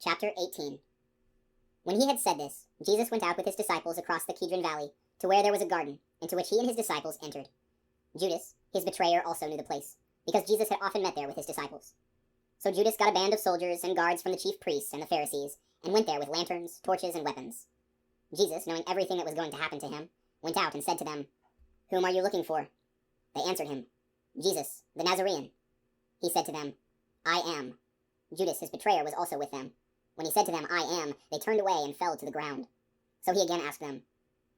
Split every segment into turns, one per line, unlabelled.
Chapter 18. When he had said this, Jesus went out with his disciples across the Kidron Valley to where there was a garden, into which he and his disciples entered. Judas, his betrayer, also knew the place, because Jesus had often met there with his disciples. So Judas got a band of soldiers and guards from the chief priests and the Pharisees, and went there with lanterns, torches, and weapons. Jesus, knowing everything that was going to happen to him, went out and said to them, "Whom are you looking for?" They answered him, "Jesus, the Nazarene." He said to them, "I am." Judas, his betrayer, was also with them. When he said to them, "I am," they turned away and fell to the ground. So he again asked them,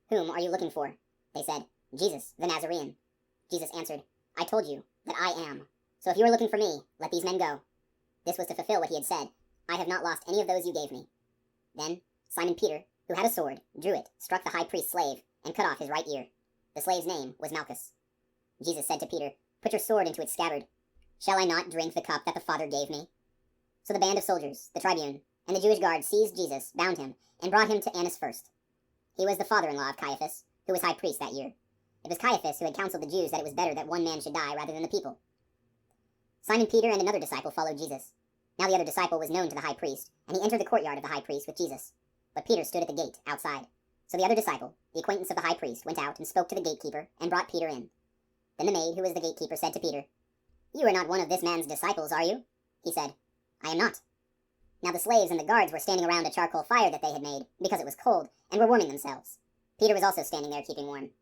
"Whom are you looking for?" They said, "Jesus, the Nazarene." Jesus answered, "I told you that I am. So if you are looking for me, let these men go." This was to fulfill what he had said, "I have not lost any of those you gave me." Then Simon Peter, who had a sword, drew it, struck the high priest's slave, and cut off his right ear. The slave's name was Malchus. Jesus said to Peter, "Put your sword into its scabbard. Shall I not drink the cup that the Father gave me?" So the band of soldiers, the tribune, and the Jewish guard seized Jesus, bound him, and brought him to Annas first. He was the father-in-law of Caiaphas, who was high priest that year. It was Caiaphas who had counseled the Jews that it was better that one man should die rather than the people. Simon Peter and another disciple followed Jesus. Now the other disciple was known to the high priest, and he entered the courtyard of the high priest with Jesus. But Peter stood at the gate, outside. So the other disciple, the acquaintance of the high priest, went out and spoke to the gatekeeper, and brought Peter in. Then the maid, who was the gatekeeper, said to Peter, "You are not one of this man's disciples, are you?" He said, "I am not." Now the slaves and the guards were standing around a charcoal fire that they had made, because it was cold, and were warming themselves. Peter was also standing there keeping warm.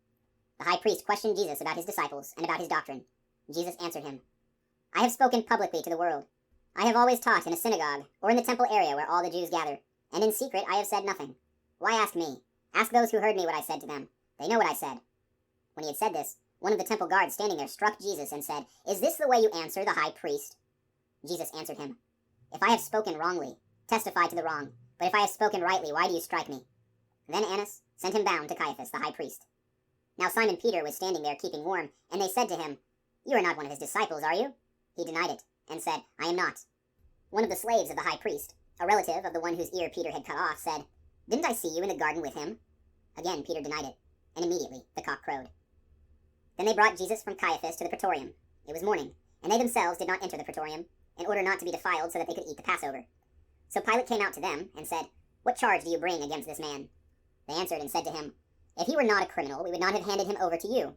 The high priest questioned Jesus about his disciples and about his doctrine. Jesus answered him, "I have spoken publicly to the world. I have always taught in a synagogue, or in the temple area where all the Jews gather, and in secret I have said nothing. Why ask me? Ask those who heard me what I said to them. They know what I said." When he had said this, one of the temple guards standing there struck Jesus and said, "Is this the way you answer the high priest?" Jesus answered him, "If I have spoken wrongly, testify to the wrong. But if I have spoken rightly, why do you strike me?" Then Annas sent him bound to Caiaphas, the high priest. Now Simon Peter was standing there keeping warm, and they said to him, "You are not one of his disciples, are you?" He denied it, and said, "I am not." One of the slaves of the high priest, a relative of the one whose ear Peter had cut off, said, "Didn't I see you in the garden with him?" Again Peter denied it, and immediately the cock crowed. Then they brought Jesus from Caiaphas to the praetorium. It was morning, and they themselves did not enter the praetorium, in order not to be defiled so that they could eat the Passover. So Pilate came out to them, and said, "What charge do you bring against this man?" They answered and said to him, "If he were not a criminal, we would not have handed him over to you."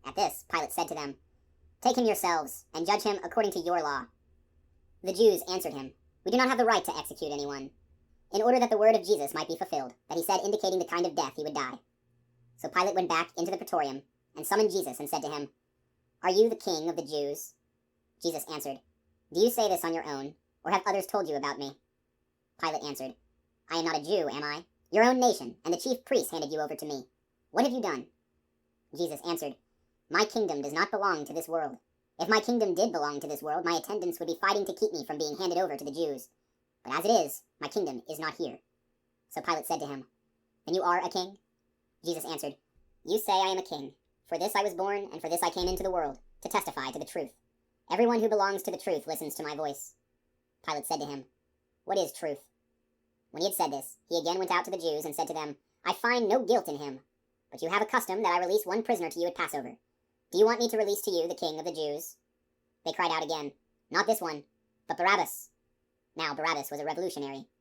At this Pilate said to them, "Take him yourselves, and judge him according to your law." The Jews answered him, "We do not have the right to execute anyone," in order that the word of Jesus might be fulfilled, that he said indicating the kind of death he would die. So Pilate went back into the praetorium, and summoned Jesus, and said to him, "Are you the king of the Jews?" Jesus answered, "Do you say this on your own, or have others told you about me?" Pilate answered, "I am not a Jew, am I? Your own nation and the chief priests handed you over to me. What have you done?" Jesus answered, "My kingdom does not belong to this world. If my kingdom did belong to this world, my attendants would be fighting to keep me from being handed over to the Jews. But as it is, my kingdom is not here." So Pilate said to him, "Then you are a king?" Jesus answered, "You say I am a king. For this I was born, and for this I came into the world, to testify to the truth. Everyone who belongs to the truth listens to my voice." Pilate said to him, "What is truth?" When he had said this, he again went out to the Jews and said to them, "I find no guilt in him. But you have a custom that I release one prisoner to you at Passover. Do you want me to release to you the king of the Jews?" They cried out again, "Not this one, but Barabbas." Now Barabbas was a revolutionary,